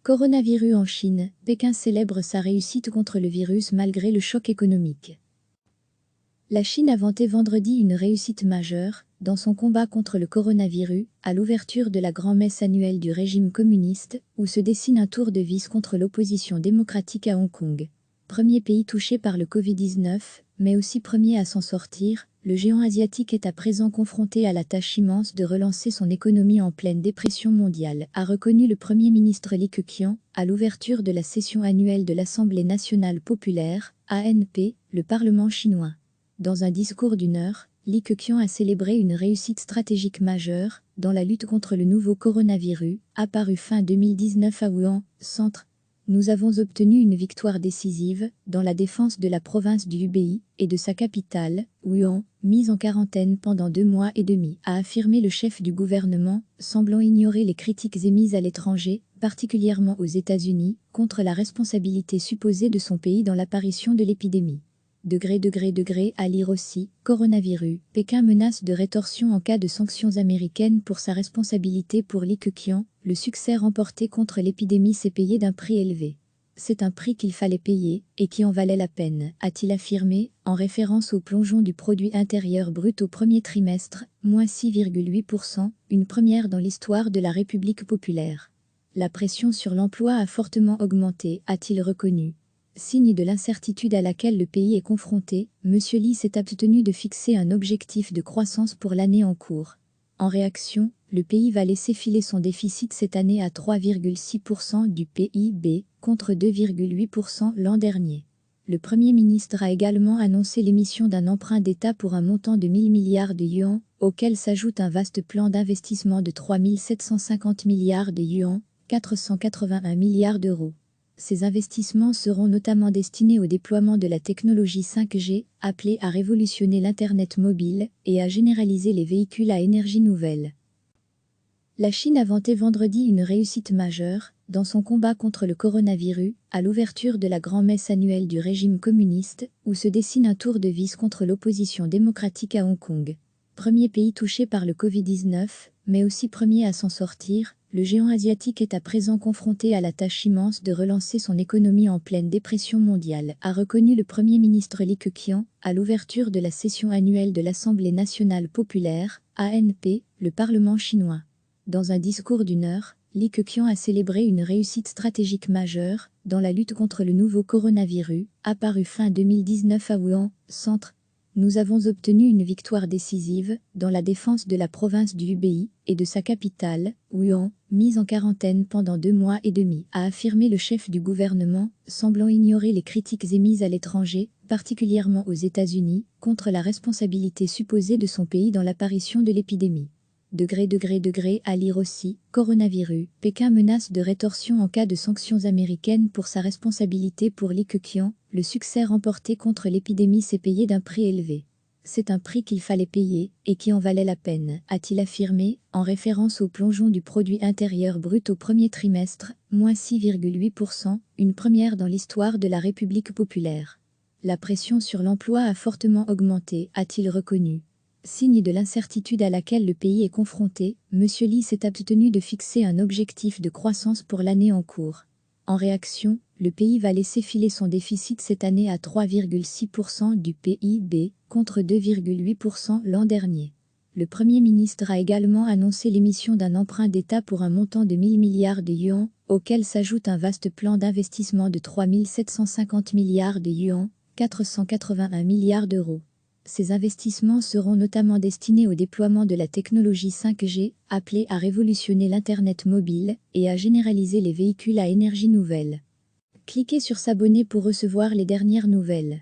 Coronavirus en Chine, Pékin célèbre sa réussite contre le virus malgré le choc économique. La Chine a vanté vendredi une réussite majeure dans son combat contre le coronavirus, à l'ouverture de la grand-messe annuelle du régime communiste, où se dessine un tour de vis contre l'opposition démocratique à Hong Kong. Premier pays touché par le Covid-19, mais aussi premier à s'en sortir, le géant asiatique est à présent confronté à la tâche immense de relancer son économie en pleine dépression mondiale, a reconnu le Premier ministre Li Keqiang, à l'ouverture de la session annuelle de l'Assemblée nationale populaire, ANP, le Parlement chinois. Dans un discours d'1 heure, Li Keqiang a célébré une réussite stratégique majeure dans la lutte contre le nouveau coronavirus, apparu fin 2019 à Wuhan, centre. Nous avons obtenu une victoire décisive dans la défense de la province du Hubei et de sa capitale, Wuhan, mise en quarantaine pendant 2 mois et demi, a affirmé le chef du gouvernement, semblant ignorer les critiques émises à l'étranger, particulièrement aux États-Unis, contre la responsabilité supposée de son pays dans l'apparition de l'épidémie. À lire aussi, coronavirus, Pékin menace de rétorsion en cas de sanctions américaines pour sa responsabilité pour Li Keqiang, le succès remporté contre l'épidémie s'est payé d'un prix élevé. C'est un prix qu'il fallait payer, et qui en valait la peine, a-t-il affirmé, en référence au plongeon du produit intérieur brut au premier trimestre, moins 6,8%, une première dans l'histoire de la République populaire. La pression sur l'emploi a fortement augmenté, a-t-il reconnu. Signe de l'incertitude à laquelle le pays est confronté, M. Li s'est abstenu de fixer un objectif de croissance pour l'année en cours. En réaction, le pays va laisser filer son déficit cette année à 3,6% du PIB, contre 2,8% l'an dernier. Le Premier ministre a également annoncé l'émission d'un emprunt d'État pour un montant de 1 000 milliards de yuans, auquel s'ajoute un vaste plan d'investissement de 3 750 milliards de yuans, 481 milliards d'euros. Ces investissements seront notamment destinés au déploiement de la technologie 5G, appelée à révolutionner l'Internet mobile et à généraliser les véhicules à énergie nouvelle. La Chine a vanté vendredi une réussite majeure dans son combat contre le coronavirus, à l'ouverture de la grand-messe annuelle du régime communiste, où se dessine un tour de vis contre l'opposition démocratique à Hong Kong. Premier pays touché par le Covid-19, mais aussi premier à s'en sortir, le géant asiatique est à présent confronté à la tâche immense de relancer son économie en pleine dépression mondiale, a reconnu le Premier ministre Li Keqiang, à l'ouverture de la session annuelle de l'Assemblée nationale populaire, ANP, le Parlement chinois. Dans un discours d'1 heure, Li Keqiang a célébré une réussite stratégique majeure dans la lutte contre le nouveau coronavirus, apparu fin 2019 à Wuhan, centre. Nous avons obtenu une victoire décisive dans la défense de la province du Hubei et de sa capitale, Wuhan, mise en quarantaine pendant 2 mois et demi, a affirmé le chef du gouvernement, semblant ignorer les critiques émises à l'étranger, particulièrement aux États-Unis, contre la responsabilité supposée de son pays dans l'apparition de l'épidémie. À lire aussi, coronavirus, Pékin menace de rétorsion en cas de sanctions américaines pour sa responsabilité pour Li Keqiang, le succès remporté contre l'épidémie s'est payé d'un prix élevé. C'est un prix qu'il fallait payer, et qui en valait la peine, a-t-il affirmé, en référence au plongeon du produit intérieur brut au premier trimestre, moins 6,8%, une première dans l'histoire de la République populaire. La pression sur l'emploi a fortement augmenté, a-t-il reconnu. Signe de l'incertitude à laquelle le pays est confronté, M. Li s'est abstenu de fixer un objectif de croissance pour l'année en cours. En réaction, le pays va laisser filer son déficit cette année à 3,6% du PIB, contre 2,8% l'an dernier. Le Premier ministre a également annoncé l'émission d'un emprunt d'État pour un montant de 1 000 milliards de yuans, auquel s'ajoute un vaste plan d'investissement de 3 750 milliards de yuans, 481 milliards d'euros. Ces investissements seront notamment destinés au déploiement de la technologie 5G, appelée à révolutionner l'Internet mobile et à généraliser les véhicules à énergie nouvelle. Cliquez sur s'abonner pour recevoir les dernières nouvelles.